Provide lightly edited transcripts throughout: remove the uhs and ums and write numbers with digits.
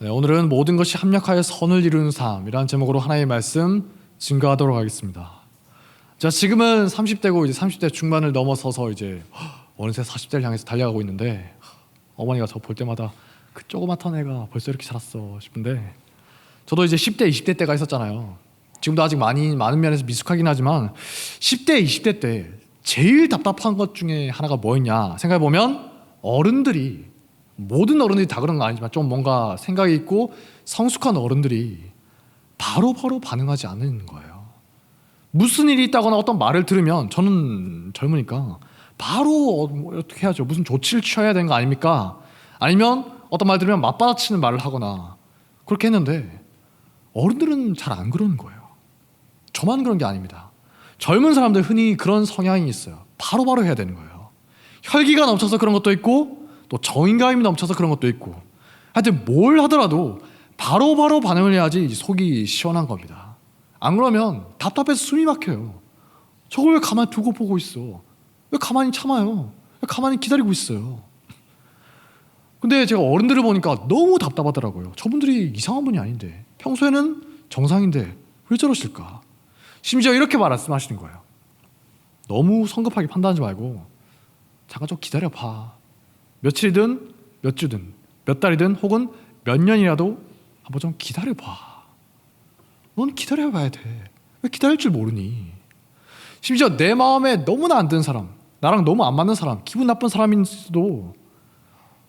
네, 오늘은 모든 것이 합력하여 선을 이루는 삶이라는 제목으로 하나님의 말씀 증거하도록 하겠습니다. 자, 지금은 30대고 이제 30대 중반을 넘어서서 이제 어느새 40대를 향해서 달려가고 있는데 어머니가 저 볼 때마다 그 조그맣던 애가 벌써 이렇게 자랐어 싶은데 저도 이제 10대, 20대 때가 있었잖아요. 지금도 아직 많은 면에서 미숙하긴 하지만 10대, 20대 때 제일 답답한 것 중에 하나가 뭐였냐 생각해보면 모든 어른들이 다 그런 건 아니지만 좀 뭔가 생각이 있고 성숙한 어른들이 바로바로 반응하지 않는 거예요. 무슨 일이 있다거나 어떤 말을 들으면 저는 젊으니까 바로 어떻게 해야죠? 무슨 조치를 취해야 되는 거 아닙니까? 아니면 어떤 말 들으면 맞받아치는 말을 하거나 그렇게 했는데 어른들은 잘 안 그러는 거예요. 저만 그런 게 아닙니다. 젊은 사람들 흔히 그런 성향이 있어요. 바로바로 해야 되는 거예요. 혈기가 넘쳐서 그런 것도 있고 또 정인감이 넘쳐서 그런 것도 있고 하여튼 뭘 하더라도 바로바로 반응을 해야지 속이 시원한 겁니다. 안 그러면 답답해서 숨이 막혀요. 저걸 왜 가만히 두고 보고 있어? 왜 가만히 참아요? 왜 가만히 기다리고 있어요? 근데 제가 어른들을 보니까 너무 답답하더라고요. 저분들이 이상한 분이 아닌데 평소에는 정상인데 왜 저러실까? 심지어 이렇게 말씀하시는 거예요. 너무 성급하게 판단하지 말고 잠깐 좀 기다려봐. 며칠이든 몇 주든 몇 달이든 혹은 몇 년이라도 한번 좀 기다려봐. 넌 기다려봐야 돼. 왜 기다릴 줄 모르니? 심지어 내 마음에 너무나 안 드는 사람, 나랑 너무 안 맞는 사람, 기분 나쁜 사람인 수도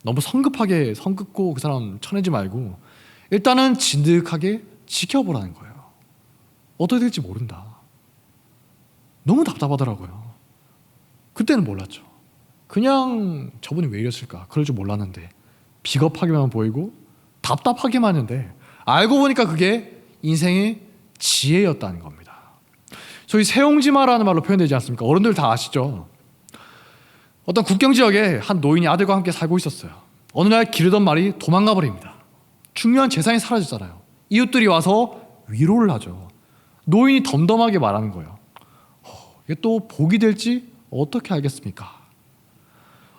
너무 성급하게 성급고 그 사람 쳐내지 말고 일단은 진득하게 지켜보라는 거예요. 어떻게 될지 모른다. 너무 답답하더라고요. 그때는 몰랐죠. 그냥 저분이 왜 이랬을까? 그럴 줄 몰랐는데 비겁하게만 보이고 답답하게만 했는데 알고 보니까 그게 인생의 지혜였다는 겁니다. 소위 세옹지마라는 말로 표현되지 않습니까? 어른들 다 아시죠? 어떤 국경 지역에 한 노인이 아들과 함께 살고 있었어요. 어느 날 기르던 말이 도망가 버립니다. 중요한 재산이 사라졌잖아요. 이웃들이 와서 위로를 하죠. 노인이 덤덤하게 말하는 거예요. 이게 또 복이 될지 어떻게 알겠습니까?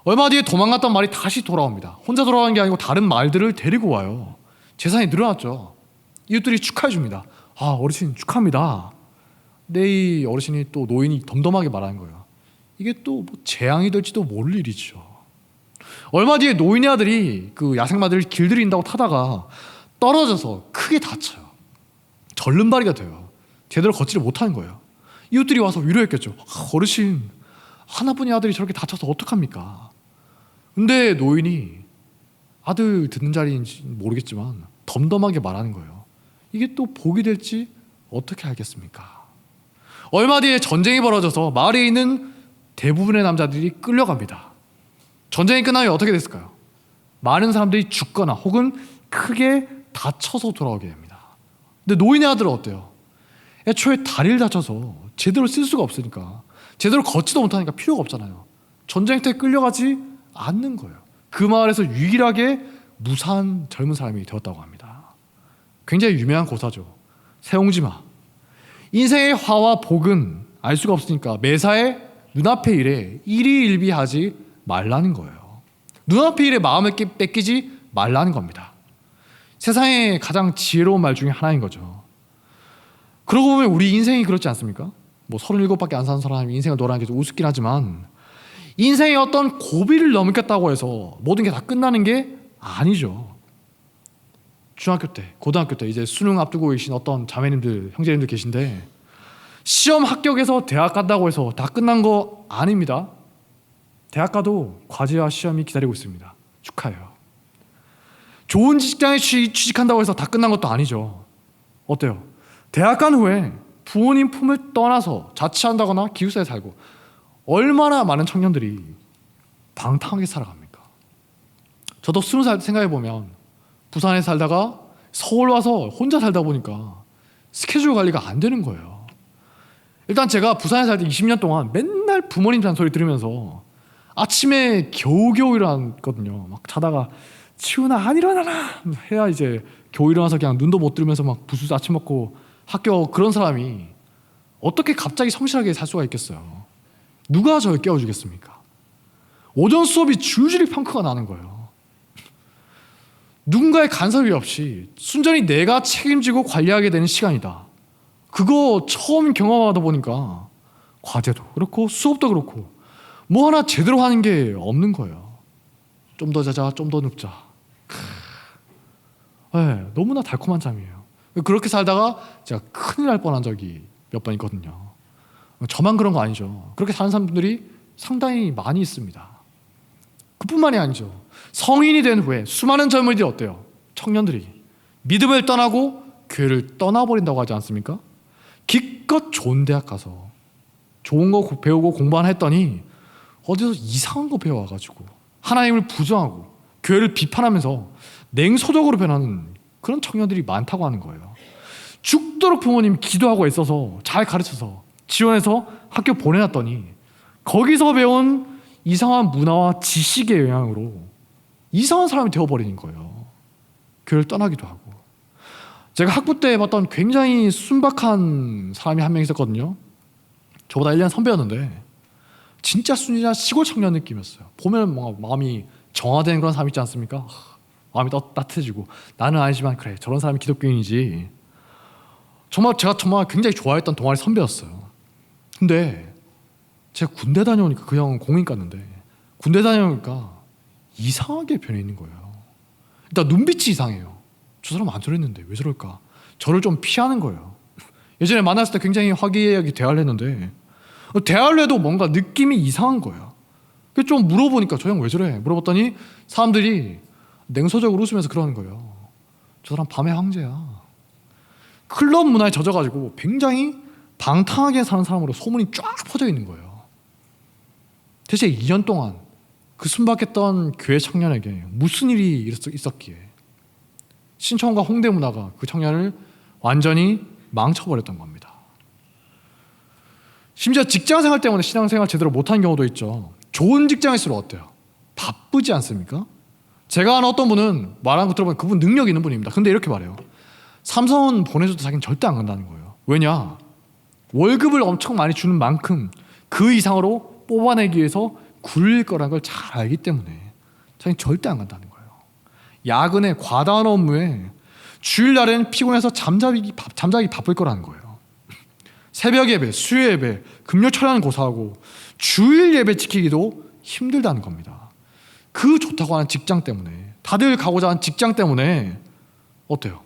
얼마 뒤에 도망갔던 말이 다시 돌아옵니다. 혼자 돌아가는 게 아니고 다른 말들을 데리고 와요. 재산이 늘어났죠. 이웃들이 축하해 줍니다. 아, 어르신 축하합니다. 근데 이 어르신이 또 노인이 덤덤하게 말하는 거예요. 이게 또 뭐 재앙이 될지도 모를 일이죠. 얼마 뒤에 노인의 아들이 그 야생마들을 길들인다고 타다가 떨어져서 크게 다쳐요. 절름발이가 돼요. 제대로 걷지를 못하는 거예요. 이웃들이 와서 위로했겠죠. 어르신, 하나뿐인 아들이 저렇게 다쳐서 어떡합니까? 근데 노인이 아들 듣는 자리인지 모르겠지만 덤덤하게 말하는 거예요. 이게 또 복이 될지 어떻게 알겠습니까? 얼마 뒤에 전쟁이 벌어져서 마을에 있는 대부분의 남자들이 끌려갑니다. 전쟁이 끝나면 어떻게 됐을까요? 많은 사람들이 죽거나 혹은 크게 다쳐서 돌아오게 됩니다. 근데 노인의 아들은 어때요? 애초에 다리를 다쳐서 제대로 쓸 수가 없으니까 제대로 걷지도 못하니까 필요가 없잖아요. 전쟁터에 끌려가지 않는 거예요. 그 마을에서 유일하게 무사한 젊은 사람이 되었다고 합니다. 굉장히 유명한 고사죠. 세옹지마. 인생의 화와 복은 알 수가 없으니까 매사에 눈앞의 일에 일희일비하지 말라는 거예요. 눈앞의 일에 마음을 뺏기지 말라는 겁니다. 세상에 가장 지혜로운 말 중에 하나인 거죠. 그러고 보면 우리 인생이 그렇지 않습니까? 뭐 37밖에 안 사는 사람이 인생을 노라는 게 좀 우습긴 하지만 인생의 어떤 고비를 넘겼다고 해서 모든 게 다 끝나는 게 아니죠. 중학교 때, 고등학교 때 이제 수능 앞두고 계신 어떤 자매님들, 형제님들 계신데 시험 합격해서 대학 간다고 해서 다 끝난 거 아닙니다. 대학 가도 과제와 시험이 기다리고 있습니다. 축하해요. 좋은 직장에 취직한다고 해서 다 끝난 것도 아니죠. 어때요? 대학 간 후에 부모님 품을 떠나서 자취한다거나 기숙사에 살고 얼마나 많은 청년들이 방탕하게 살아갑니까? 저도 20살 생각해보면 부산에 살다가 서울 와서 혼자 살다 보니까 스케줄 관리가 안 되는 거예요. 일단 제가 부산에 살 때 20년 동안 맨날 부모님 잔소리 들으면서 아침에 겨우겨우 일어났거든요. 막 자다가 치훈아 안 일어나라 해야 이제 겨우 일어나서 그냥 눈도 못 뜨면서 막 부스스 아침 먹고 학교. 그런 사람이 어떻게 갑자기 성실하게 살 수가 있겠어요? 누가 저를 깨워주겠습니까? 오전 수업이 줄줄이 펑크가 나는 거예요. 누군가의 간섭이 없이 순전히 내가 책임지고 관리하게 되는 시간이다. 그거 처음 경험하다 보니까 과제도 그렇고 수업도 그렇고 뭐 하나 제대로 하는 게 없는 거예요. 좀 더 자자, 좀 더 눕자. 네, 너무나 달콤한 잠이에요. 그렇게 살다가 제가 큰일 날 뻔한 적이 몇 번 있거든요. 저만 그런 거 아니죠. 그렇게 사는 사람들이 상당히 많이 있습니다. 그뿐만이 아니죠. 성인이 된 후에 수많은 젊은이들이 어때요? 청년들이 믿음을 떠나고 교회를 떠나버린다고 하지 않습니까? 기껏 좋은 대학 가서 좋은 거 배우고 공부만 했더니 어디서 이상한 거 배워와가지고 하나님을 부정하고 교회를 비판하면서 냉소적으로 변하는 그런 청년들이 많다고 하는 거예요. 죽도록 부모님 기도하고 애써서 잘 가르쳐서 지원해서 학교 보내놨더니 거기서 배운 이상한 문화와 지식의 영향으로 이상한 사람이 되어버리는 거예요. 교회를 떠나기도 하고. 제가 학부 때 봤던 굉장히 순박한 사람이 한 명 있었거든요. 저보다 1년 선배였는데 진짜 순진한 시골 청년 느낌이었어요. 보면 뭔가 마음이 정화되는 그런 사람 있지 않습니까? 마음이 따뜻해지고 나는 아니지만 그래 저런 사람이 기독교인이지. 제가 정말 굉장히 좋아했던 동아리 선배였어요. 근데 제가 군대 다녀오니까 그 형은 공인 깠는데 군대 다녀오니까 이상하게 변해 있는 거예요. 일단 눈빛이 이상해요. 저 사람 안 저랬는데 왜 저럴까? 저를 좀 피하는 거예요. 예전에 만났을 때 굉장히 화기애애하게 대화를 했는데 대화를 해도 뭔가 느낌이 이상한 거예요. 그래서 좀 물어보니까 저 형 왜 저래? 물어봤더니 사람들이 냉소적으로 웃으면서 그러는 거예요. 저 사람 밤의 황제야. 클럽 문화에 젖어가지고 굉장히 방탕하게 사는 사람으로 소문이 쫙 퍼져 있는 거예요. 대체 2년 동안 그 순박했던 교회 청년에게 무슨 일이 있었기에 신촌과 홍대 문화가 그 청년을 완전히 망쳐버렸던 겁니다. 심지어 직장생활 때문에 신앙생활 제대로 못한 경우도 있죠. 좋은 직장일수록 어때요? 바쁘지 않습니까? 제가 아는 어떤 분은 말하는 거 들어보면 그분 능력 있는 분입니다. 근데 이렇게 말해요. 삼성은 보내줘도 자기는 절대 안 간다는 거예요. 왜냐? 월급을 엄청 많이 주는 만큼 그 이상으로 뽑아내기 위해서 굴릴 거라는 걸 잘 알기 때문에 자기는 절대 안 간다는 거예요. 야근에 과다한 업무에 주일날에는 피곤해서 잠자기 바쁠 거라는 거예요. 새벽 예배, 수요 예배, 금요 철야는 고사하고 주일 예배 지키기도 힘들다는 겁니다. 그 좋다고 하는 직장 때문에 다들 가고자 하는 직장 때문에 어때요?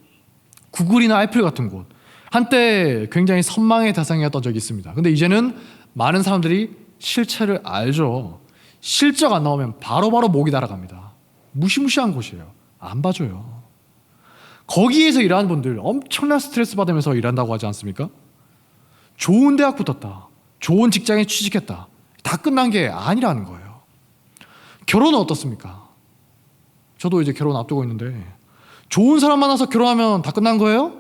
구글이나 애플 같은 곳 한때 굉장히 선망의 대상이었던 적이 있습니다. 근데 이제는 많은 사람들이 실체를 알죠. 실적 안 나오면 바로바로 목이 날아갑니다. 무시무시한 곳이에요. 안 봐줘요. 거기에서 일하는 분들 엄청난 스트레스 받으면서 일한다고 하지 않습니까? 좋은 대학 붙었다. 좋은 직장에 취직했다. 다 끝난 게 아니라는 거예요. 결혼은 어떻습니까? 저도 이제 결혼 앞두고 있는데 좋은 사람 만나서 결혼하면 다 끝난 거예요?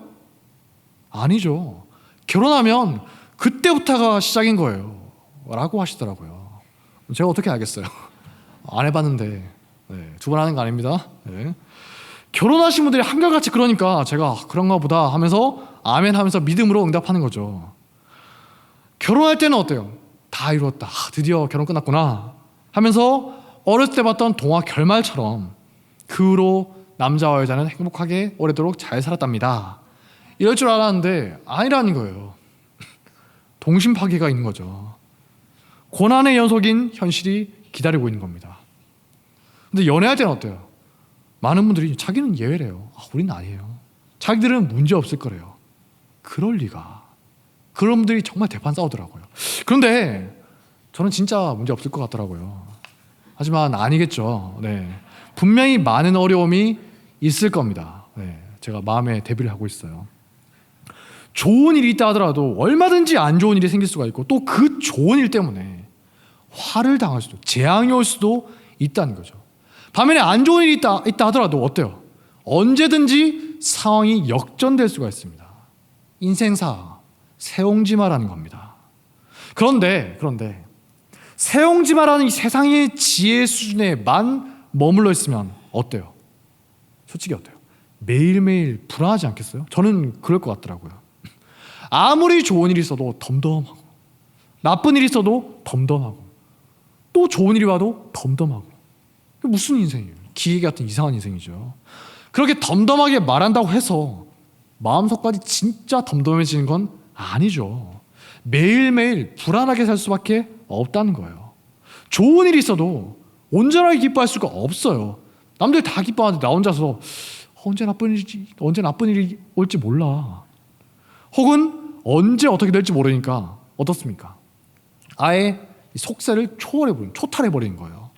아니죠. 결혼하면 그때부터가 시작인 거예요. 라고 하시더라고요. 제가 어떻게 알겠어요? 안 해봤는데 네, 두 번 하는 거 아닙니다. 네. 결혼하신 분들이 한결같이 그러니까 제가 그런가 보다 하면서 아멘 하면서 믿음으로 응답하는 거죠. 결혼할 때는 어때요? 다 이루었다. 드디어 결혼 끝났구나 하면서 어렸을 때 봤던 동화 결말처럼 그 후로 남자와 여자는 행복하게 오래도록 잘 살았답니다. 이럴 줄 알았는데 아니라는 거예요. 동심 파괴가 있는 거죠. 고난의 연속인 현실이 기다리고 있는 겁니다. 근데 연애할 때는 어때요? 많은 분들이 자기는 예외래요. 우리는 아니에요. 자기들은 문제 없을 거래요. 그럴 리가. 그런 분들이 정말 대판 싸우더라고요. 그런데 저는 진짜 문제 없을 것 같더라고요. 하지만 아니겠죠. 네. 분명히 많은 어려움이 있을 겁니다. 네. 제가 마음에 대비를 하고 있어요. 좋은 일이 있다 하더라도 얼마든지 안 좋은 일이 생길 수가 있고 또 그 좋은 일 때문에 화를 당할 수도 재앙이 올 수도 있다는 거죠. 반면에 안 좋은 일이 있다 하더라도 어때요? 언제든지 상황이 역전될 수가 있습니다. 인생사 세옹지마라는 겁니다. 그런데 세옹지마라는 이 세상의 지혜 수준에만 머물러 있으면 어때요? 솔직히 어때요? 매일매일 불안하지 않겠어요? 저는 그럴 것 같더라고요. 아무리 좋은 일이 있어도 덤덤하고 나쁜 일이 있어도 덤덤하고 또 좋은 일이 와도 덤덤하고 무슨 인생이에요? 기계 같은 이상한 인생이죠. 그렇게 덤덤하게 말한다고 해서 마음속까지 진짜 덤덤해지는 건 아니죠. 매일매일 불안하게 살 수밖에 없다는 거예요. 좋은 일이 있어도 온전하게 기뻐할 수가 없어요. 남들 다 기뻐하는데 나 혼자서 언제 나쁜 일이 올지 몰라. 혹은 언제 어떻게 될지 모르니까 어떻습니까? 아예 속세를 초탈해버리는 거예요.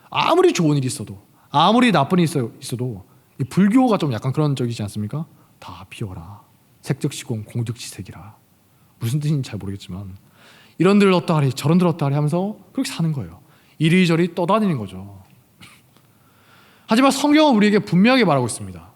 아무리 좋은 일이 있어도, 아무리 나쁜 일이 있어도 이 불교가 좀 약간 그런 적이지 않습니까? 다 비워라. 색즉시공 공즉시색이라. 무슨 뜻인지 잘 모르겠지만 이런들 어떠하리 저런들 어떠하리 하면서 그렇게 사는 거예요. 이리저리 떠다니는 거죠. 하지만 성경은 우리에게 분명하게 말하고 있습니다.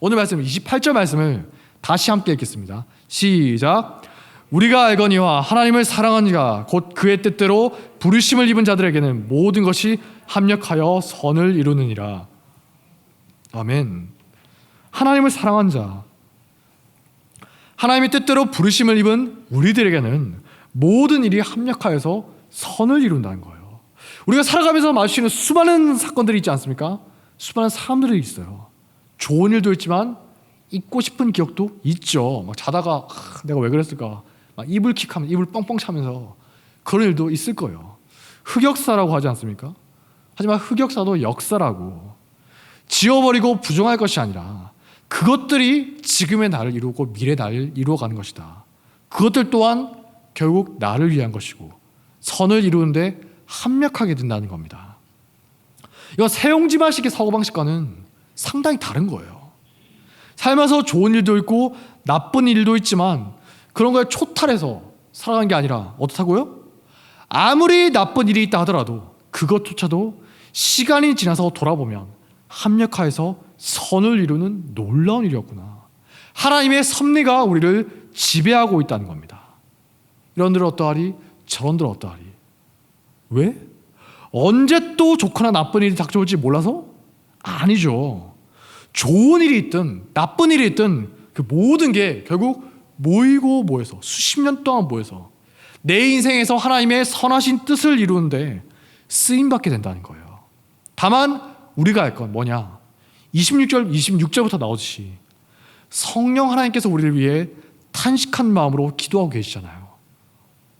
오늘 말씀 28절 말씀을 다시 함께 읽겠습니다. 시작. 우리가 알거니와 하나님을 사랑하는 자가 곧 그의 뜻대로 부르심을 입은 자들에게는 모든 것이 합력하여 선을 이루느니라. 아멘. 하나님을 사랑한 자, 하나님의 뜻대로 부르심을 입은 우리들에게는 모든 일이 합력하여서 선을 이룬다는 거예요. 우리가 살아가면서 마주치는 수많은 사건들이 있지 않습니까? 수많은 사람들이 있어요. 좋은 일도 있지만 잊고 싶은 기억도 있죠. 막 자다가 내가 왜 그랬을까? 막 이불 킥하면 이불 뻥뻥 차면서 그런 일도 있을 거예요. 흑역사라고 하지 않습니까? 하지만 흑역사도 역사라고 지워버리고 부정할 것이 아니라 그것들이 지금의 나를 이루고 미래의 나를 이루어가는 것이다. 그것들 또한 결국 나를 위한 것이고 선을 이루는데 합력하게 된다는 겁니다. 이건 세용지마식의 사고방식과는 상당히 다른 거예요. 살면서 좋은 일도 있고 나쁜 일도 있지만 그런 거에 초탈해서 살아가는 게 아니라 어떻다고요? 아무리 나쁜 일이 있다 하더라도 그것조차도 시간이 지나서 돌아보면 합력하여서 선을 이루는 놀라운 일이었구나. 하나님의 섭리가 우리를 지배하고 있다는 겁니다. 이런들 어떠하리 저런들 어떠하리. 왜? 언제 또 좋거나 나쁜 일이 닥쳐올지 몰라서? 아니죠. 좋은 일이 있든 나쁜 일이 있든 그 모든 게 결국 모이고 모여서 수십 년 동안 모여서 내 인생에서 하나님의 선하신 뜻을 이루는데 쓰임받게 된다는 거예요. 다만 우리가 할 건 뭐냐? 26절부터 나오듯이 성령 하나님께서 우리를 위해 탄식한 마음으로 기도하고 계시잖아요.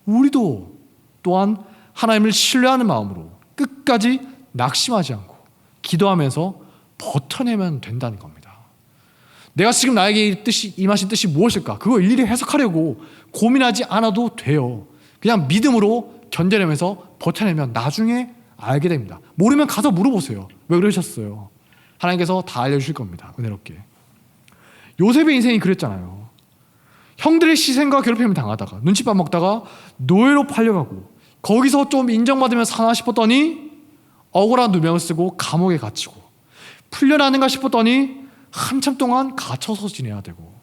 우리도 또한 하나님을 신뢰하는 마음으로 끝까지 낙심하지 않고 기도하면서 버텨내면 된다는 겁니다. 내가 지금 나에게 임하신 뜻이 무엇일까? 그거 일일이 해석하려고 고민하지 않아도 돼요. 그냥 믿음으로 견뎌내면서 버텨내면 나중에 알게 됩니다. 모르면 가서 물어보세요. 왜 그러셨어요? 하나님께서 다 알려주실 겁니다. 은혜롭게. 요셉의 인생이 그랬잖아요. 형들의 시선과 괴롭힘을 당하다가 눈칫밥 먹다가 노예로 팔려가고 거기서 좀 인정받으면 사나 싶었더니 억울한 누명을 쓰고 감옥에 갇히고 풀려나는가 싶었더니 한참 동안 갇혀서 지내야 되고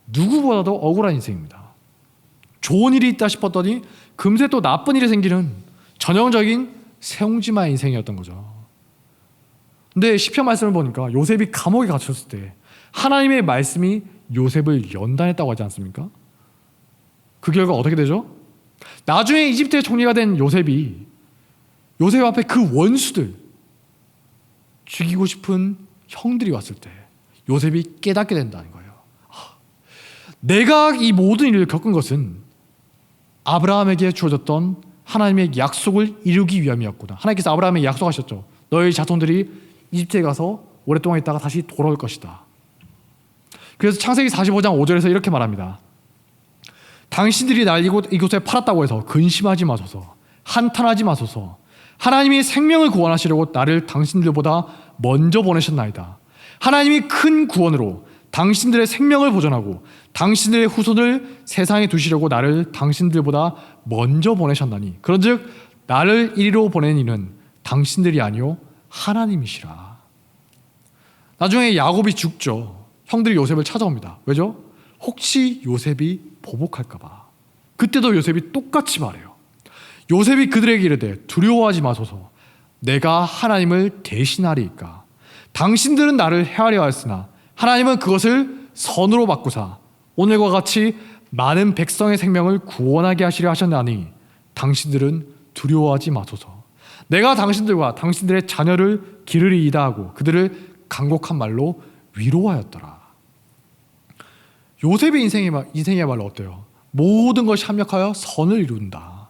누구보다도 억울한 인생입니다. 좋은 일이 있다 싶었더니 금세 또 나쁜 일이 생기는 전형적인 세옹지마 인생이었던 거죠. 근데 시편 말씀을 보니까 요셉이 감옥에 갇혔을 때 하나님의 말씀이 요셉을 연단했다고 하지 않습니까? 그 결과 어떻게 되죠? 나중에 이집트의 총리가 된 요셉이 요셉 앞에 그 원수들 죽이고 싶은 형들이 왔을 때 요셉이 깨닫게 된다는 거예요. 내가 이 모든 일을 겪은 것은 아브라함에게 주어졌던 하나님의 약속을 이루기 위함이었구나. 하나님께서 아브라함에게 약속하셨죠. 너희 자손들이 이집트에 가서 오랫동안 있다가 다시 돌아올 것이다. 그래서 창세기 45장 5절에서 이렇게 말합니다. 당신들이 날 이곳에 팔았다고 해서 근심하지 마소서, 한탄하지 마소서. 하나님이 생명을 구원하시려고 나를 당신들보다 먼저 보내셨나이다. 하나님이 큰 구원으로 당신들의 생명을 보존하고 당신들의 후손을 세상에 두시려고 나를 당신들보다 먼저 보내셨나니 그런즉 나를 이리로 보낸 이는 당신들이 아니요 하나님이시라. 나중에 야곱이 죽죠. 형들이 요셉을 찾아옵니다. 왜죠? 혹시 요셉이 보복할까 봐. 그때도 요셉이 똑같이 말해요. 요셉이 그들에게 이르되 두려워하지 마소서. 내가 하나님을 대신하리이까. 당신들은 나를 해하려 하였으나 하나님은 그것을 선으로 바꾸사 오늘과 같이 많은 백성의 생명을 구원하게 하시려 하셨나니 당신들은 두려워하지 마소서. 내가 당신들과 당신들의 자녀를 기르리이다 하고 그들을 간곡한 말로 위로하였더라. 요셉의 인생이야말로 어때요? 모든 것이 합력하여 선을 이룬다.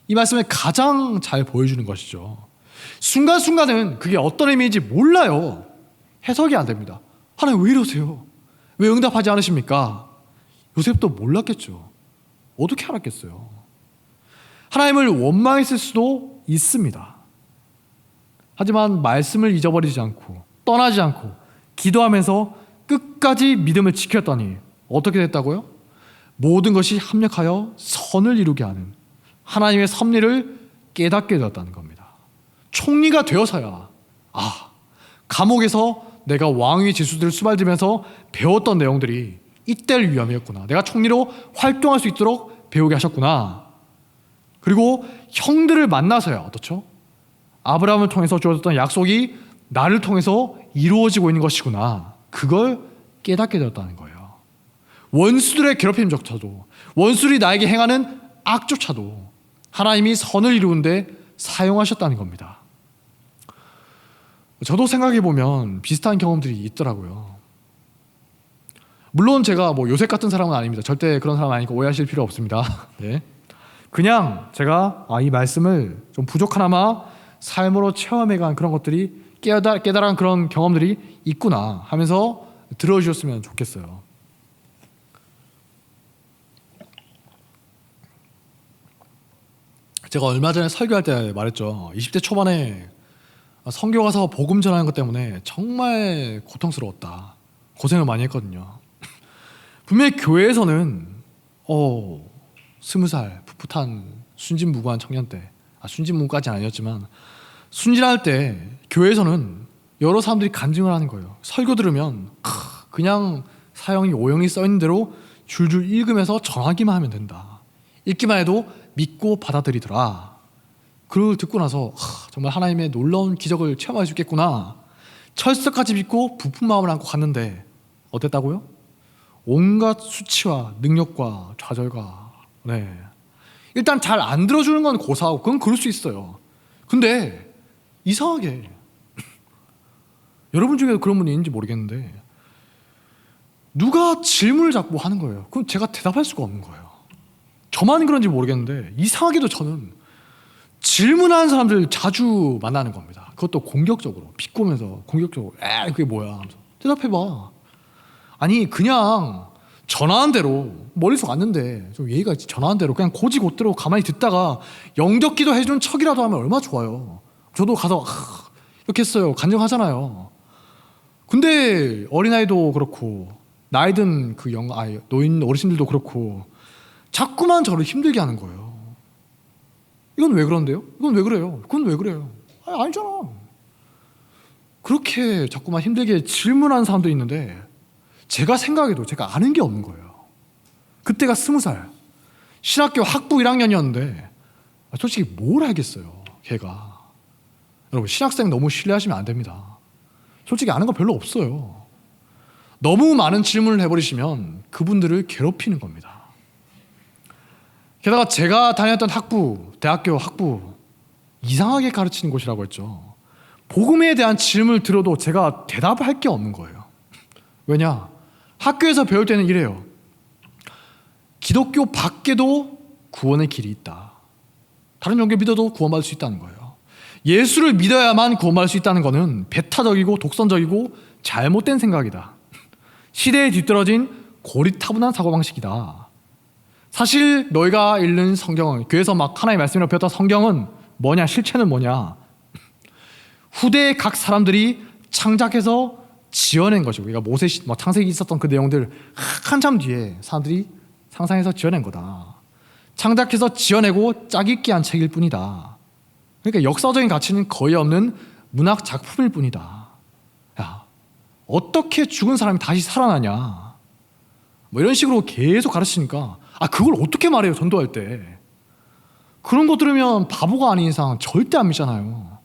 이 말씀을 가장 잘 보여주는 것이죠. 순간순간은 그게 어떤 의미인지 몰라요. 해석이 안 됩니다. 하나님 왜 이러세요? 왜 응답하지 않으십니까? 요셉도 몰랐겠죠. 어떻게 알았겠어요? 하나님을 원망했을 수도 있습니다. 하지만 말씀을 잊어버리지 않고 떠나지 않고 기도하면서 끝까지 믿음을 지켰더니 어떻게 됐다고요? 모든 것이 합력하여 선을 이루게 하는 하나님의 섭리를 깨닫게 되었다는 겁니다. 총리가 되어서야 감옥에서 내가 왕위 지수들을 수발들면서 배웠던 내용들이 이때를 위함이었구나. 내가 총리로 활동할 수 있도록 배우게 하셨구나. 그리고 형들을 만나서야 어떻죠? 아브라함을 통해서 주어졌던 약속이 나를 통해서 이루어지고 있는 것이구나. 그걸 깨닫게 되었다는 거예요. 원수들의 괴롭힘조차도, 원수들이 나에게 행하는 악조차도 하나님이 선을 이루는데 사용하셨다는 겁니다. 저도 생각해보면 비슷한 경험들이 있더라고요. 물론 제가 요셉 같은 사람은 아닙니다. 절대 그런 사람 아니니까 오해하실 필요 없습니다. 네. 그냥 제가 이 말씀을 좀 부족하나마 삶으로 체험해간 그런 것들이 깨달은 그런 경험들이 있구나 하면서 들어주셨으면 좋겠어요. 제가 얼마 전에 설교할 때 말했죠. 20대 초반에 선교 가서 복음 전하는 것 때문에 정말 고통스러웠다. 고생을 많이 했거든요. 분명히 교회에서는 20살 풋풋한 순진무구한 청년 때, 순진무구까지는 아니었지만 순진할 때 교회에서는 여러 사람들이 간증을 하는 거예요. 설교 들으면 그냥 사형이 오형이 써있는 대로 줄줄 읽으면서 전하기만 하면 된다. 읽기만 해도 믿고 받아들이더라. 그걸 듣고 나서 정말 하나님의 놀라운 기적을 체험할 수 있겠구나. 철석같이 믿고 부푼 마음을 안고 갔는데 어땠다고요? 온갖 수치와 능력과 좌절과 일단 잘 안 들어주는 건 고사하고 그건 그럴 수 있어요. 근데 이상하게 여러분 중에 그런 분이 있는지 모르겠는데 누가 질문을 자꾸 하는 거예요. 그럼 제가 대답할 수가 없는 거예요. 저만 그런지 모르겠는데 이상하게도 저는 질문하는 사람들 자주 만나는 겁니다. 그것도 공격적으로 비꼬면서 공격적으로 그게 뭐야 하면서 대답해봐. 아니 그냥 전화한 대로 머릿속 왔는데 좀 예의가 있지. 전화한 대로 그냥 고지고대로 가만히 듣다가 영적 기도 해주는 척이라도 하면 얼마나 좋아요. 저도 가서 이렇게 했어요. 간증하잖아요. 근데 어린아이도 그렇고 나이 든 노인 어르신들도 그렇고 자꾸만 저를 힘들게 하는 거예요. 이건 왜 그런데요? 이건 왜 그래요? 그건 왜 그래요? 아니잖아. 그렇게 자꾸만 힘들게 질문하는 사람도 있는데 제가 생각해도 제가 아는 게 없는 거예요. 그때가 20살 신학교 학부 1학년이었는데 솔직히 뭘 알겠어요. 걔가. 여러분 신학생 너무 신뢰하시면 안 됩니다. 솔직히 아는 거 별로 없어요. 너무 많은 질문을 해버리시면 그분들을 괴롭히는 겁니다. 게다가 제가 다녔던 학부, 대학교 학부 이상하게 가르치는 곳이라고 했죠. 복음에 대한 질문을 들어도 제가 대답을 할 게 없는 거예요. 왜냐? 학교에서 배울 때는 이래요. 기독교 밖에도 구원의 길이 있다. 다른 종교 믿어도 구원받을 수 있다는 거예요. 예수를 믿어야만 구원받을 수 있다는 것은 배타적이고 독선적이고 잘못된 생각이다. 시대에 뒤떨어진 고리타분한 사고방식이다. 사실 너희가 읽는 성경은, 교회에서 막 하나님의 말씀으로 배웠던 성경은 뭐냐? 실체는 뭐냐? 후대의 각 사람들이 창작해서 지어낸 것이고, 그러니까 창세기 있었던 그 내용들 한참 뒤에 사람들이 상상해서 지어낸 거다. 창작해서 지어내고 짜깁기 한 책일 뿐이다. 그러니까 역사적인 가치는 거의 없는 문학 작품일 뿐이다. 야, 어떻게 죽은 사람이 다시 살아나냐? 이런 식으로 계속 가르치니까 그걸 어떻게 말해요? 전도할 때. 그런 거 들으면 바보가 아닌 이상 절대 안 믿잖아요.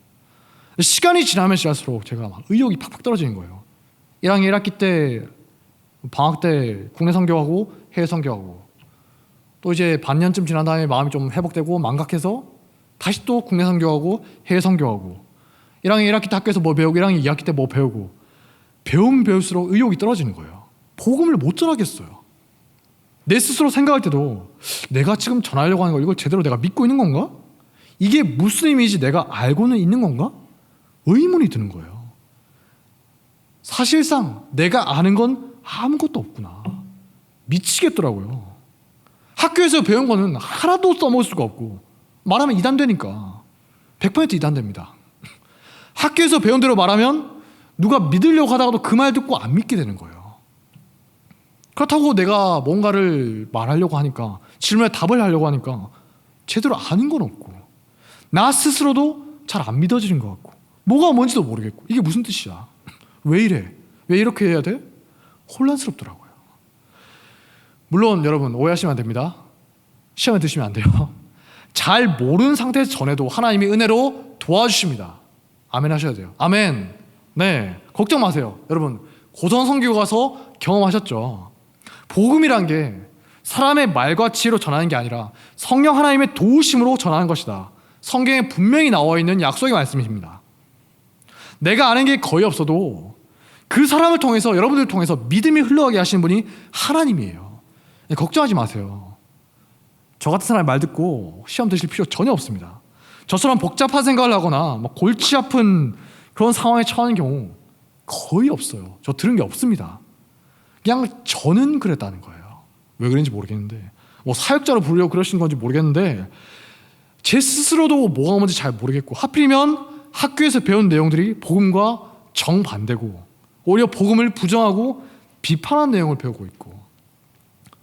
시간이 지나면 지날수록 제가 막 의욕이 팍팍 떨어지는 거예요. 1학년 1학기 때 방학 때 국내 선교하고 해외 선교하고 또 이제 반년쯤 지난 다음에 마음이 좀 회복되고 망각해서 다시 또 국내 선교하고 해외 선교하고 1학년 1학기 때 학교에서 뭐 배우고 1학년 2학기 때 뭐 배우고 배우면 배울수록 의욕이 떨어지는 거예요. 복음을 못 전하겠어요. 내 스스로 생각할 때도 내가 지금 전하려고 하는 거 이걸 제대로 내가 믿고 있는 건가? 이게 무슨 의미인지 내가 알고는 있는 건가? 의문이 드는 거예요. 사실상 내가 아는 건 아무것도 없구나. 미치겠더라고요. 학교에서 배운 거는 하나도 써먹을 수가 없고 말하면 이단되니까 100% 이단됩니다. 학교에서 배운 대로 말하면 누가 믿으려고 하다가도 그 말 듣고 안 믿게 되는 거예요. 그렇다고 내가 뭔가를 말하려고 하니까 질문에 답을 하려고 하니까 제대로 아는 건 없고 나 스스로도 잘 안 믿어지는 것 같고 뭐가 뭔지도 모르겠고 이게 무슨 뜻이야? 왜 이래? 왜 이렇게 해야 돼? 혼란스럽더라고요. 물론 여러분 오해하시면 안 됩니다. 시험에 드시면 안 돼요. 잘 모르는 상태에서 전해도 하나님이 은혜로 도와주십니다. 아멘 하셔야 돼요. 아멘. 네, 걱정 마세요. 여러분 고전 선교 가서 경험하셨죠. 복음이란 게 사람의 말과 지혜로 전하는 게 아니라 성령 하나님의 도우심으로 전하는 것이다. 성경에 분명히 나와 있는 약속의 말씀입니다. 내가 아는 게 거의 없어도 그 사람을 통해서 여러분들을 통해서 믿음이 흘러가게 하시는 분이 하나님이에요. 걱정하지 마세요. 저 같은 사람의 말 듣고 시험 드실 필요 전혀 없습니다. 저처럼 복잡한 생각을 하거나 골치 아픈 그런 상황에 처하는 경우 거의 없어요. 저 들은 게 없습니다. 그냥 저는 그랬다는 거예요. 왜 그런지 모르겠는데 뭐 사역자로 부르려고 그러신 건지 모르겠는데 제 스스로도 뭐가 뭔지 잘 모르겠고 하필이면 학교에서 배운 내용들이 복음과 정반대고 오히려 복음을 부정하고 비판한 내용을 배우고 있고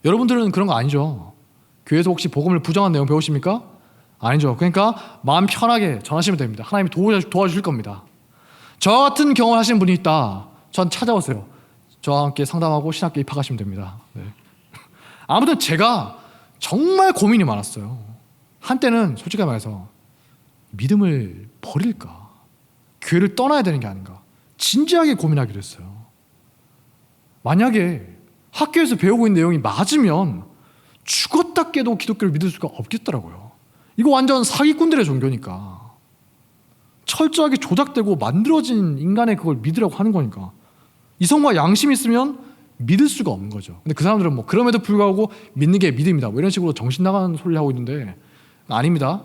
여러분들은 그런 거 아니죠? 교회에서 혹시 복음을 부정한 내용 배우십니까? 아니죠. 그러니까 마음 편하게 전하시면 됩니다. 하나님이 도와주실 겁니다. 저와 같은 경험을 하시는 분이 있다. 전 찾아오세요. 저와 함께 상담하고 신학교에 입학하시면 됩니다. 네. 아무튼 제가 정말 고민이 많았어요. 한때는 솔직히 말해서 믿음을 버릴까? 교회를 떠나야 되는 게 아닌가? 진지하게 고민하기도 했어요. 만약에 학교에서 배우고 있는 내용이 맞으면 죽었다 깨도 기독교를 믿을 수가 없겠더라고요. 이거 완전 사기꾼들의 종교니까. 철저하게 조작되고 만들어진 인간의 그걸 믿으라고 하는 거니까. 이성과 양심이 있으면 믿을 수가 없는 거죠. 근데 그 사람들은 뭐 그럼에도 불구하고 믿는 게 믿음이다. 뭐 이런 식으로 정신 나간 소리를 하고 있는데 아닙니다.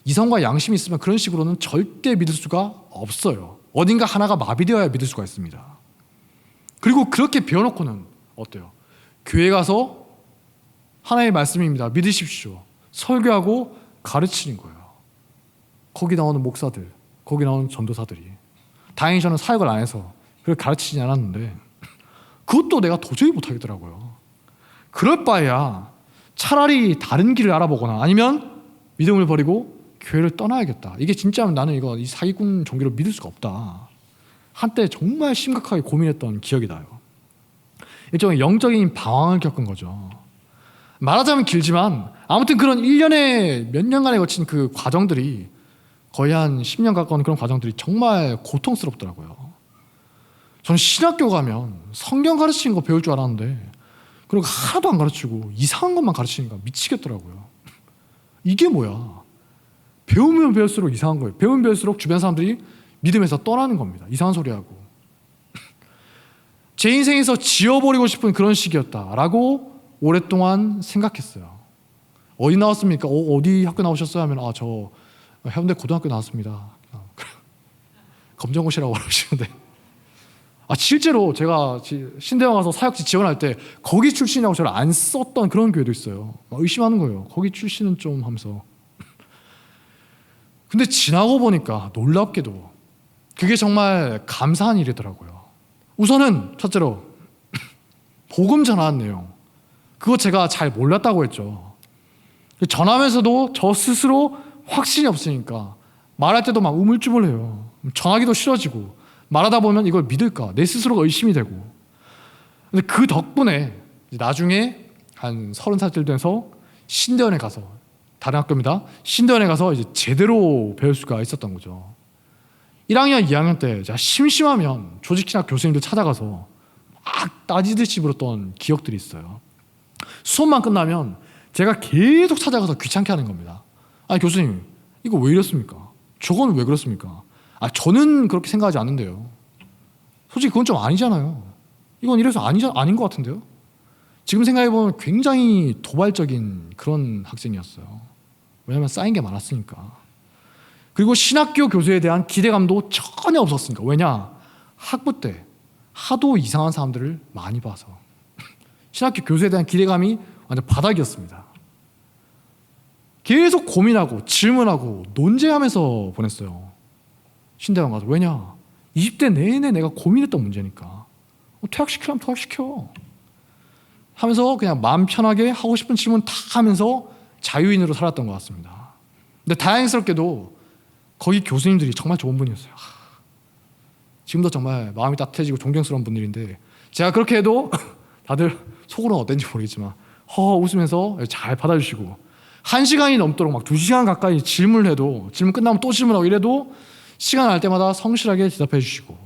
이성과 양심이 있으면 그런 식으로는 절대 믿을 수가 없어요. 어딘가 하나가 마비되어야 믿을 수가 있습니다. 그리고 그렇게 배워놓고는 어때요? 교회 가서 하나의 말씀입니다. 믿으십시오. 설교하고 가르치는 거예요. 거기 나오는 목사들, 거기 나오는 전도사들이. 다행히 저는 사역을 안 해서 그걸 가르치지 않았는데 그것도 내가 도저히 못하겠더라고요. 그럴 바에야 차라리 다른 길을 알아보거나 아니면 믿음을 버리고 교회를 떠나야겠다. 이게 진짜면 나는 이 사기꾼 종교를 믿을 수가 없다. 한때 정말 심각하게 고민했던 기억이 나요. 일종의 영적인 방황을 겪은 거죠. 말하자면 길지만 아무튼 그런 1년에 몇 년간에 거친 그 과정들이 거의 한 10년 가까운 그런 과정들이 정말 고통스럽더라고요. 저는 신학교 가면 성경 가르치는 거 배울 줄 알았는데 그리고 하나도 안 가르치고 이상한 것만 가르치니까 미치겠더라고요. 이게 뭐야? 배우면 배울수록 이상한 거예요. 배우면 배울수록 주변 사람들이 믿음에서 떠나는 겁니다. 이상한 소리 하고. 제 인생에서 지워버리고 싶은 그런 시기였다라고 오랫동안 생각했어요. 어디 나왔습니까? 어디 학교 나오셨어요? 하면 저 해운대 고등학교 나왔습니다. 검정고시라고 그러시는데 실제로 제가 신대원 가서 사역지 지원할 때 거기 출신이라고 저를 안 썼던 그런 교회도 있어요. 의심하는 거예요. 거기 출신은 좀 하면서. 근데 지나고 보니까 놀랍게도 그게 정말 감사한 일이더라고요. 우선은 첫째로 복음 전하는 내용, 그거 제가 잘 몰랐다고 했죠. 전하면서도 저 스스로 확신이 없으니까 말할 때도 막 우물쭈물해요. 전하기도 싫어지고 말하다 보면 이걸 믿을까 내 스스로가 의심이 되고. 근데 그 덕분에 나중에 한 30살쯤 돼서 신대원에 가서, 다른 학교입니다, 신대원에 가서 이제 제대로 배울 수가 있었던 거죠. 1학년, 2학년 때 제가 심심하면 조직신학 교수님들 찾아가서 막 따지듯이 물었던 기억들이 있어요. 수업만 끝나면 제가 계속 찾아가서 귀찮게 하는 겁니다. 아니 교수님 이거 왜 이랬습니까? 저건 왜 그렇습니까? 저는 그렇게 생각하지 않는데요. 솔직히 그건 좀 아니잖아요. 이건 이래서 아닌 것 같은데요. 지금 생각해보면 굉장히 도발적인 그런 학생이었어요. 왜냐하면 쌓인 게 많았으니까. 그리고 신학교 교수에 대한 기대감도 전혀 없었으니까. 왜냐? 학부 때 하도 이상한 사람들을 많이 봐서 신학교 교수에 대한 기대감이 완전 바닥이었습니다. 계속 고민하고 질문하고 논쟁하면서 보냈어요. 신대원 가서. 왜냐? 20대 내내 내가 고민했던 문제니까. 퇴학시키려면 퇴학시켜 하면서 그냥 마음 편하게 하고 싶은 질문 다 하면서 자유인으로 살았던 것 같습니다. 근데 다행스럽게도 거기 교수님들이 정말 좋은 분이었어요. 지금도 정말 마음이 따뜻해지고 존경스러운 분들인데 제가 그렇게 해도 다들 속으로는 어땠는지 모르겠지만 웃으면서 잘 받아주시고 1시간이 넘도록 막 2시간 가까이 질문을 해도 질문 끝나면 또 질문하고 이래도 시간 날 때마다 성실하게 대답해 주시고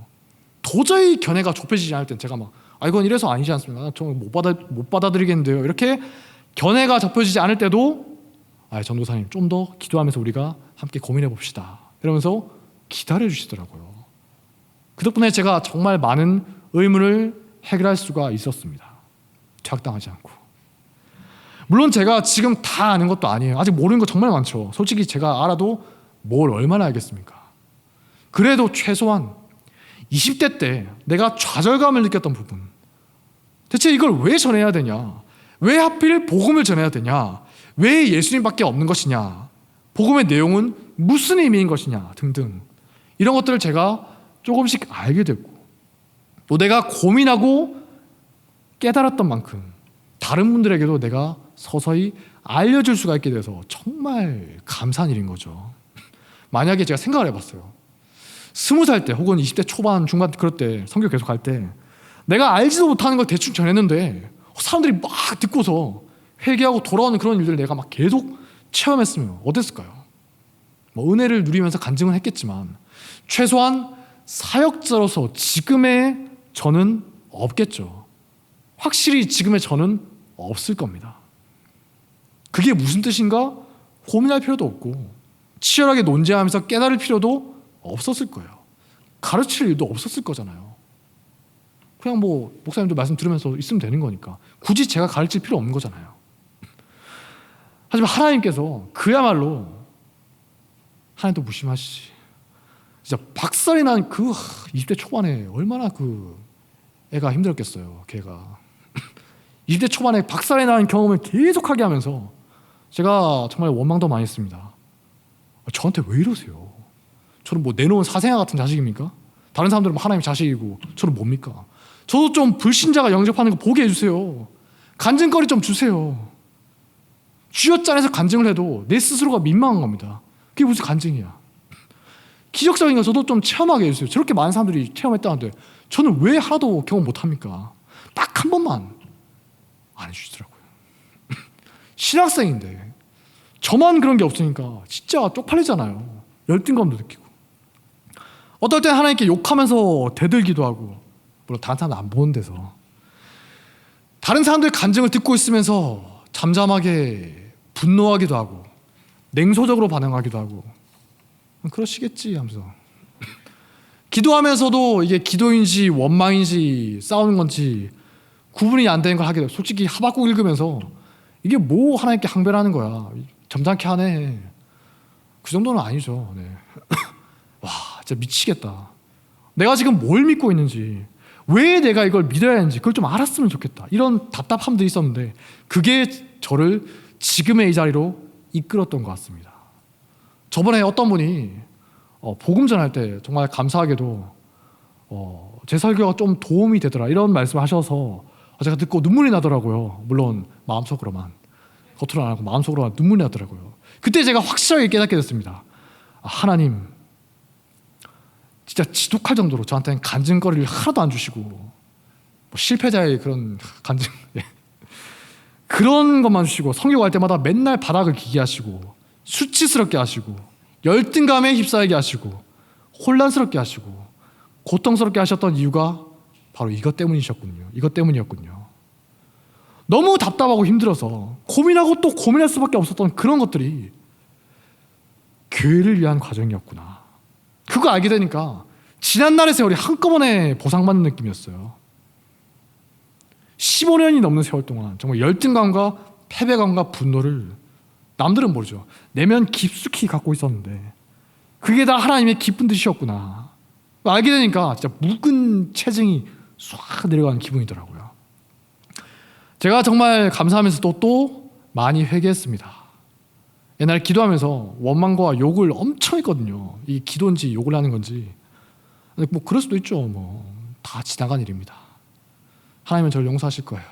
도저히 견해가 좁혀지지 않을 땐 제가 막 이건 이래서 아니지 않습니까? 저 못 받아들이겠는데요. 이렇게 견해가 좁혀지지 않을 때도 전도사님 좀 더 기도하면서 우리가 함께 고민해 봅시다 이러면서 기다려 주시더라고요. 그 덕분에 제가 정말 많은 의문을 해결할 수가 있었습니다. 퇴학당하지 않고. 물론 제가 지금 다 아는 것도 아니에요. 아직 모르는 거 정말 많죠. 솔직히 제가 알아도 뭘 얼마나 알겠습니까? 그래도 최소한 20대 때 내가 좌절감을 느꼈던 부분, 대체 이걸 왜 전해야 되냐? 왜 하필 복음을 전해야 되냐? 왜 예수님밖에 없는 것이냐? 복음의 내용은 무슨 의미인 것이냐? 등등 이런 것들을 제가 조금씩 알게 됐고 또 내가 고민하고 깨달았던 만큼 다른 분들에게도 내가 서서히 알려줄 수가 있게 돼서 정말 감사한 일인 거죠. 만약에 제가 생각을 해봤어요. 20살 때 혹은 20대 초반 중반 그럴 때 선교 계속 할 때 내가 알지도 못하는 걸 대충 전했는데 사람들이 막 듣고서 회개하고 돌아오는 그런 일들을 내가 막 계속 체험했으면 어땠을까요? 뭐 은혜를 누리면서 간증은 했겠지만 최소한 사역자로서 지금의 저는 없겠죠. 확실히 지금의 저는 없을 겁니다. 그게 무슨 뜻인가? 고민할 필요도 없고 치열하게 논쟁하면서 깨달을 필요도 없었을 거예요. 가르칠 일도 없었을 거잖아요. 그냥 뭐 목사님도 말씀 들으면서 있으면 되는 거니까 굳이 제가 가르칠 필요 없는 거잖아요. 하지만 하나님께서 그야말로 하나님도 무심하시지. 진짜 박살이 난 그 20대 초반에 얼마나 그 애가 힘들었겠어요. 걔가 20대 초반에 박살이 나는 경험을 계속하게 하면서 제가 정말 원망도 많이 했습니다. 저한테 왜 이러세요? 저는 뭐 내놓은 사생아 같은 자식입니까? 다른 사람들은 하나님 자식이고 저는 뭡니까? 저도 좀 불신자가 영접하는 거 보게 해주세요. 간증거리 좀 주세요. 쥐어짜내서 간증을 해도 내 스스로가 민망한 겁니다. 그게 무슨 간증이야? 기적적인 거 저도 좀 체험하게 해주세요. 저렇게 많은 사람들이 체험했다는데 저는 왜 하나도 경험 못합니까? 딱 한 번만 안 해주시더라고요. 신학생인데 저만 그런 게 없으니까 진짜 쪽팔리잖아요. 열등감도 느끼고 어떨 땐 하나님께 욕하면서 대들기도 하고 물론 다른 사람들 안 보는 데서 다른 사람들의 간증을 듣고 있으면서 잠잠하게 분노하기도 하고 냉소적으로 반응하기도 하고 그러시겠지 하면서 기도하면서도 이게 기도인지 원망인지 싸우는 건지 구분이 안 되는 걸 하게 돼요. 솔직히 하박국 읽으면서 이게 뭐 하나님께 항변하는 거야. 점잖게 하네. 그 정도는 아니죠. 네. 와 진짜 미치겠다. 내가 지금 뭘 믿고 있는지 왜 내가 이걸 믿어야 하는지 그걸 좀 알았으면 좋겠다. 이런 답답함들이 있었는데 그게 저를 지금의 이 자리로 이끌었던 것 같습니다. 저번에 어떤 분이 복음 전할 때 정말 감사하게도 제 설교가 좀 도움이 되더라 이런 말씀을 하셔서 제가 듣고 눈물이 나더라고요. 물론 마음속으로만, 겉으로 안 하고 마음속으로만 눈물이 나더라고요. 그때 제가 확실하게 깨닫게 됐습니다. 하나님 진짜 지독할 정도로 저한테는 간증거리를 하나도 안 주시고 뭐 실패자의 그런 간증 그런 것만 주시고 성교 갈 때마다 맨날 바닥을 기게 하시고 수치스럽게 하시고 열등감에 휩싸이게 하시고 혼란스럽게 하시고 고통스럽게 하셨던 이유가 바로 이것 때문이셨군요. 이것 때문이었군요. 너무 답답하고 힘들어서 고민하고 또 고민할 수밖에 없었던 그런 것들이 교회를 위한 과정이었구나. 그거 알게 되니까 지난날의 세월이 한꺼번에 보상받는 느낌이었어요. 15년이 넘는 세월 동안 정말 열등감과 패배감과 분노를 남들은 모르죠. 내면 깊숙이 갖고 있었는데 그게 다 하나님의 기쁜 뜻이었구나. 알게 되니까 진짜 묵은 체증이 싹 내려가는 기분이더라고요. 제가 정말 감사하면서도 또 많이 회개했습니다. 옛날에 기도하면서 원망과 욕을 엄청 했거든요. 이게 기도인지 욕을 하는 건지. 뭐 그럴 수도 있죠. 뭐 다 지나간 일입니다. 하나님은 저를 용서하실 거예요.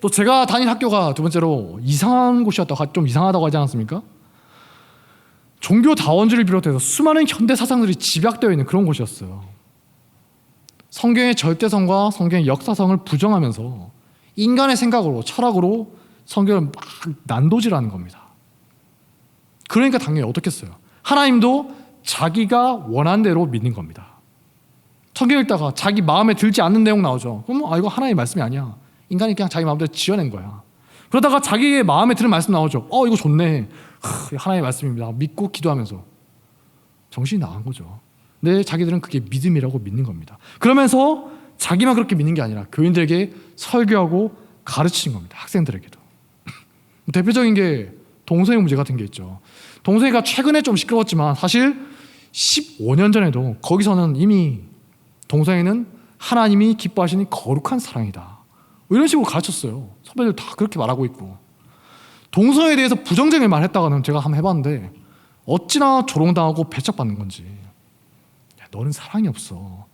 또 제가 다닌 학교가 두 번째로 이상한 곳이었다고, 좀 이상하다고 하지 않았습니까? 종교다원주를 비롯해서 수많은 현대 사상들이 집약되어 있는 그런 곳이었어요. 성경의 절대성과 성경의 역사성을 부정하면서 인간의 생각으로, 철학으로 성경을 막 난도질하는 겁니다. 그러니까 당연히 어떻겠어요? 하나님도 자기가 원하는 대로 믿는 겁니다. 성경 읽다가 자기 마음에 들지 않는 내용 나오죠. 그럼 이거 하나님의 말씀이 아니야. 인간이 그냥 자기 마음대로 지어낸 거야. 그러다가 자기의 마음에 드는 말씀 나오죠. 이거 좋네. 하나님의 말씀입니다. 믿고 기도하면서 정신이 나간 거죠. 근데 자기들은 그게 믿음이라고 믿는 겁니다. 그러면서 자기만 그렇게 믿는 게 아니라 교인들에게 설교하고 가르치는 겁니다. 학생들에게도. 대표적인 게 동성애 문제 같은 게 있죠. 동성애가 최근에 좀 시끄러웠지만 사실 15년 전에도 거기서는 이미 동성애는 하나님이 기뻐하시는 거룩한 사랑이다. 이런 식으로 가르쳤어요. 선배들 다 그렇게 말하고 있고. 동성애에 대해서 부정적인 말 했다가는 제가 한번 해봤는데 어찌나 조롱당하고 배척받는 건지. 야, 너는 사랑이 없어.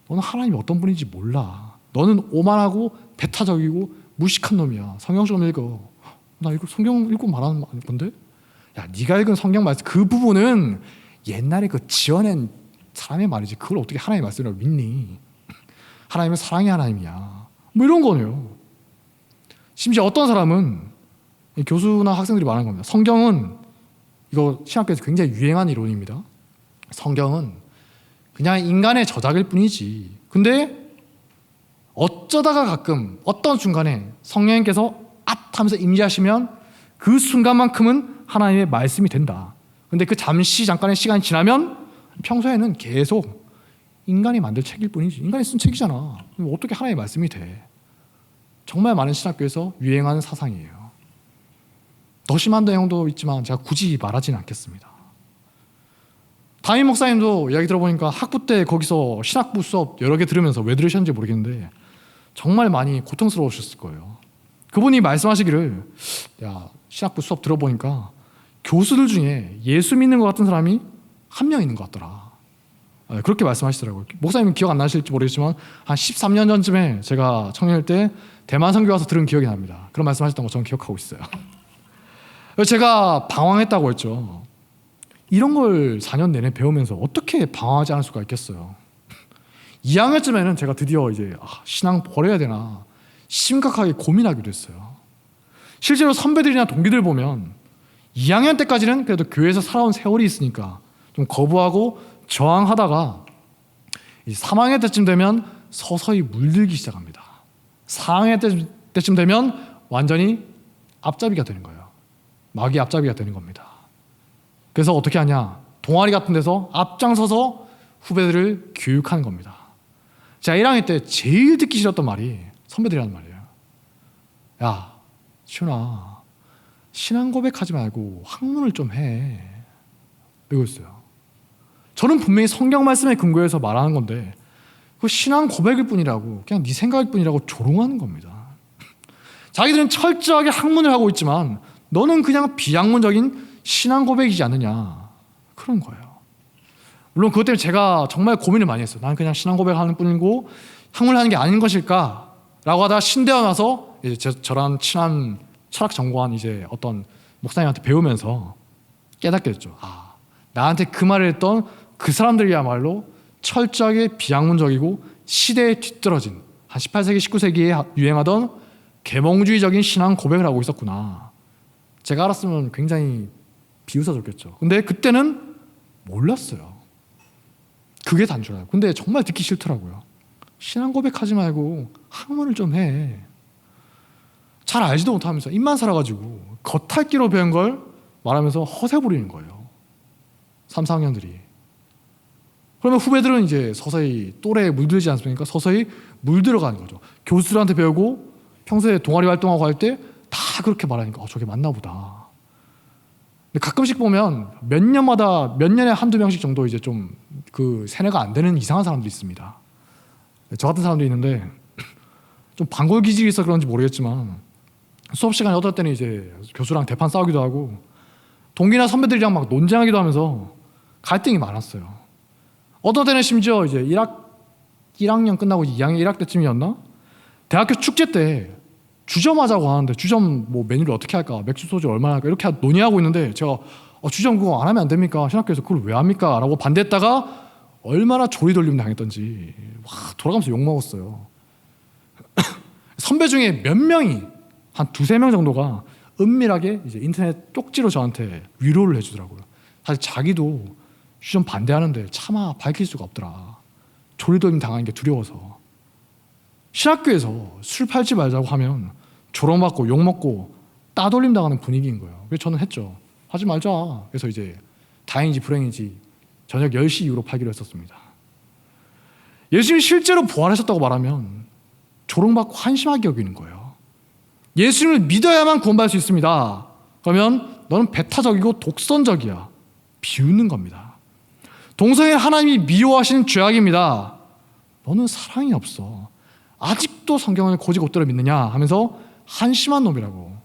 너는 하나님이 어떤 분인지 몰라. 너는 오만하고 배타적이고 무식한 놈이야. 성경 좀 읽어. 나 이거 성경 읽고 말하는 건데? 야, 네가 읽은 성경 말씀 그 부분은 옛날에 그 지어낸 사람의 말이지. 그걸 어떻게 하나님의 말씀이라고 믿니? 하나님은 사랑의 하나님이야. 뭐 이런 거네요. 심지어 어떤 사람은 교수나 학생들이 말하는 겁니다. 성경은, 이거 신학교에서 굉장히 유행한 이론입니다. 성경은 그냥 인간의 저작일 뿐이지. 근데 어쩌다가 가끔 어떤 순간에 성령님께서 하면서 임재하시면 그 순간만큼은 하나님의 말씀이 된다. 근데 그 잠깐의 시간이 지나면 평소에는 계속 인간이 만들 책일 뿐이지. 인간이 쓴 책이잖아. 어떻게 하나님의 말씀이 돼? 정말 많은 신학교에서 유행하는 사상이에요. 더 심한 내용도 있지만 제가 굳이 말하지는 않겠습니다. 담임 목사님도 이야기 들어보니까 학부 때 거기서 신학부 수업 여러 개 들으면서 왜 들으셨는지 모르겠는데 정말 많이 고통스러우셨을 거예요. 그분이 말씀하시기를, 야, 신학부 수업 들어보니까 교수들 중에 예수 믿는 것 같은 사람이 한 명 있는 것 같더라. 그렇게 말씀하시더라고요. 목사님은 기억 안 나실지 모르겠지만 한 13년 전쯤에 제가 청년일 때 대만 선교 와서 들은 기억이 납니다. 그런 말씀하셨던 거 저는 기억하고 있어요. 제가 방황했다고 했죠. 이런 걸 4년 내내 배우면서 어떻게 방황하지 않을 수가 있겠어요. 2학년쯤에는 제가 드디어 이제 신앙 버려야 되나 심각하게 고민하기도 했어요. 실제로 선배들이나 동기들 보면 2학년 때까지는 그래도 교회에서 살아온 세월이 있으니까 좀 거부하고 저항하다가 3학년 때쯤 되면 서서히 물들기 시작합니다. 4학년 때쯤 되면 완전히 앞잡이가 되는 거예요. 마귀 앞잡이가 되는 겁니다. 그래서 어떻게 하냐? 동아리 같은 데서 앞장서서 후배들을 교육하는 겁니다. 제가 1학년 때 제일 듣기 싫었던 말이 선배들이 하는 말이에요. 야, 시훈아, 신앙 고백하지 말고 학문을 좀 해. 이거였어요. 저는 분명히 성경 말씀에 근거해서 말하는 건데 그 신앙 고백일 뿐이라고, 그냥 네 생각일 뿐이라고 조롱하는 겁니다. 자기들은 철저하게 학문을 하고 있지만 너는 그냥 비학문적인 신앙 고백이지 않느냐, 그런 거예요. 물론 그것 때문에 제가 정말 고민을 많이 했어요. 난 그냥 신앙 고백하는 뿐이고 학문을 하는 게 아닌 것일까? 라고 하다가 신대원 와서 이제 저랑 친한 철학 전공한 이제 어떤 목사님한테 배우면서 깨닫게 됐죠. 나한테 그 말을 했던 그 사람들이야말로 철저하게 비학문적이고 시대에 뒤떨어진 한 18세기, 19세기에 유행하던 계몽주의적인 신앙 고백을 하고 있었구나. 제가 알았으면 굉장히 비웃어줬겠죠. 근데 그때는 몰랐어요. 그게 단조라요. 근데 정말 듣기 싫더라고요. 신앙 고백하지 말고 학문을 좀 해. 잘 알지도 못하면서 입만 살아가지고 겉핥기로 배운 걸 말하면서 허세 부리는 거예요. 3, 4학년들이. 그러면 후배들은 이제 서서히 또래에 물들지 않습니까? 서서히 물들어가는 거죠. 교수들한테 배우고 평소에 동아리 활동하고 할 때 다 그렇게 말하니까 저게 맞나 보다. 근데 가끔씩 보면 몇 년에 한두 명씩 정도 이제 좀 그 세뇌가 안 되는 이상한 사람들이 있습니다. 저 같은 사람도 있는데 좀 반골 기질이 있어 그런지 모르겠지만 수업 시간에 어떨 때는 이제 교수랑 대판 싸우기도 하고 동기나 선배들이랑 막 논쟁하기도 하면서 갈등이 많았어요. 어떤 때는 심지어 이제 1학년 끝나고 2학년 1학기 때쯤이었나? 대학교 축제 때 주점하자고 하는데 주점 뭐 메뉴를 어떻게 할까? 맥주 소주 얼마나 할까? 이렇게 논의하고 있는데 제가 주점 그거 안 하면 안 됩니까? 신학교에서 그걸 왜 합니까? 라고 반대했다가 얼마나 조리돌림 당했던지 돌아가면서 욕먹었어요. 선배 중에 몇 명이 한 두세 명 정도가 은밀하게 이제 인터넷 쪽지로 저한테 위로를 해주더라고요. 사실 자기도 주점 반대하는데 차마 밝힐 수가 없더라. 조리돌림 당하는 게 두려워서. 신학교에서 술 팔지 말자고 하면 조롱받고 욕먹고 따돌림 당하는 분위기인 거예요. 그래서 저는 했죠. 하지 말자. 그래서 이제 다행인지 불행인지 저녁 10시 이후로 팔기로 했었습니다. 예수님이 실제로 부활하셨다고 말하면 조롱받고 한심하게 여기는 거예요. 예수님을 믿어야만 구원받을 수 있습니다. 그러면 너는 배타적이고 독선적이야. 비웃는 겁니다. 동성애 하나님이 미워하시는 죄악입니다. 너는 사랑이 없어. 아직도 성경을 고지고대로 믿느냐 하면서 한심한 놈이라고.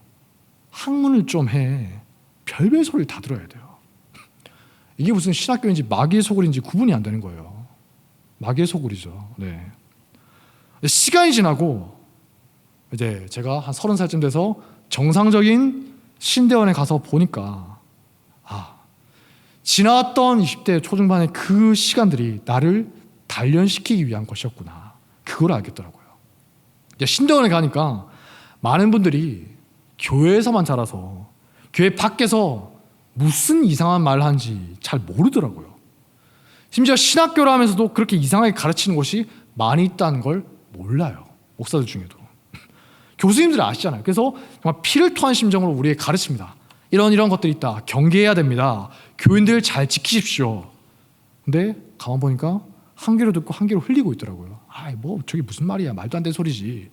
학문을 좀 해. 별별 소리를 다 들어야 돼요. 이게 무슨 신학교인지 마귀의 소굴인지 구분이 안 되는 거예요. 마귀의 소굴이죠. 네. 시간이 지나고 이제 제가 한 30살쯤 돼서 정상적인 신대원에 가서 보니까 지나왔던 20대 초중반의 그 시간들이 나를 단련시키기 위한 것이었구나. 그걸 알겠더라고요. 이제 신대원에 가니까 많은 분들이 교회에서만 자라서 교회 밖에서 무슨 이상한 말을 하는지 잘 모르더라고요. 심지어 신학교라 하면서도 그렇게 이상하게 가르치는 곳이 많이 있다는 걸 몰라요. 목사들 중에도. 교수님들이 아시잖아요. 그래서 정말 피를 토한 심정으로 우리에게 가르칩니다. 이런 것들이 있다. 경계해야 됩니다. 교인들 잘 지키십시오. 근데 가만 보니까 한 귀로 듣고 한 귀로 흘리고 있더라고요. 뭐 저게 무슨 말이야. 말도 안 되는 소리지.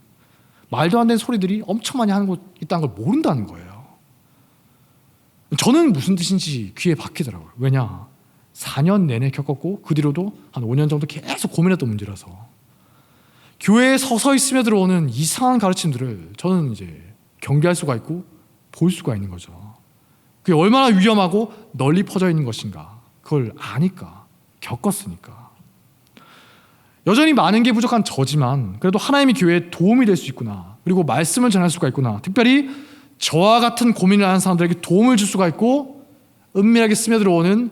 말도 안 되는 소리들이 엄청 많이 하는 곳 있다는 걸 모른다는 거예요. 저는 무슨 뜻인지 귀에 박히더라고요. 왜냐? 4년 내내 겪었고 그 뒤로도 한 5년 정도 계속 고민했던 문제라서 교회에 서서히 스며들어오는 이상한 가르침들을 저는 이제 경계할 수가 있고 볼 수가 있는 거죠. 그게 얼마나 위험하고 널리 퍼져 있는 것인가 그걸 아니까, 겪었으니까. 여전히 많은 게 부족한 저지만 그래도 하나님이 교회에 도움이 될 수 있구나, 그리고 말씀을 전할 수가 있구나, 특별히 저와 같은 고민을 하는 사람들에게 도움을 줄 수가 있고 은밀하게 스며들어오는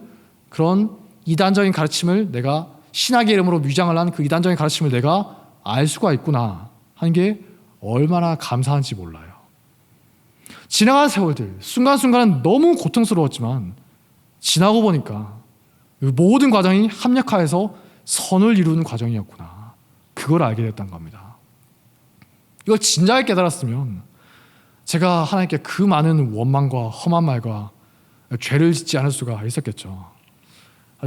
그런 이단적인 가르침을 내가 신학의 이름으로 위장을 한 그 이단적인 가르침을 내가 알 수가 있구나 하는 게 얼마나 감사한지 몰라요. 지나간 세월들 순간순간은 너무 고통스러웠지만 지나고 보니까 모든 과정이 합력하여서 선을 이루는 과정이었구나, 그걸 알게 됐다는 겁니다. 이걸 진작에 깨달았으면 제가 하나님께 그 많은 원망과 험한 말과 죄를 짓지 않을 수가 있었겠죠.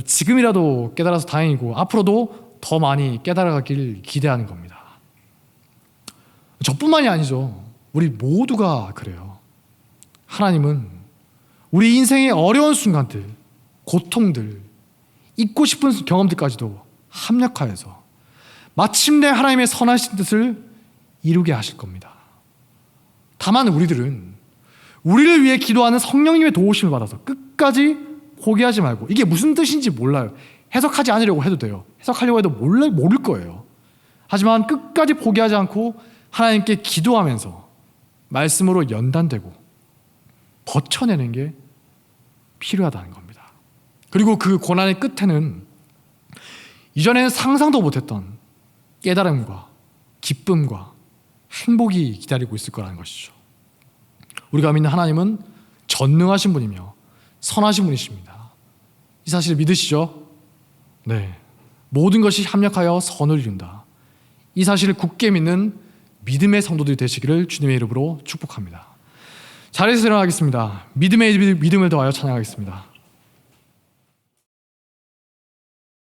지금이라도 깨달아서 다행이고 앞으로도 더 많이 깨달아가길 기대하는 겁니다. 저뿐만이 아니죠. 우리 모두가 그래요. 하나님은 우리 인생의 어려운 순간들, 고통들, 잊고 싶은 경험들까지도 합력하여서 마침내 하나님의 선하신 뜻을 이루게 하실 겁니다. 다만 우리들은 우리를 위해 기도하는 성령님의 도우심을 받아서 끝까지 포기하지 말고, 이게 무슨 뜻인지 몰라요. 해석하지 않으려고 해도 돼요. 해석하려고 해도 모를 거예요. 하지만 끝까지 포기하지 않고 하나님께 기도하면서 말씀으로 연단되고 버텨내는 게 필요하다는 겁니다. 그리고 그 고난의 끝에는 이전에는 상상도 못했던 깨달음과 기쁨과 행복이 기다리고 있을 거라는 것이죠. 우리가 믿는 하나님은 전능하신 분이며 선하신 분이십니다. 이 사실을 믿으시죠? 네. 모든 것이 합력하여 선을 이룬다. 이 사실을 굳게 믿는 믿음의 성도들이 되시기를 주님의 이름으로 축복합니다. 자리에서 일어나겠습니다. 믿음의 믿음을 더하여 찬양하겠습니다.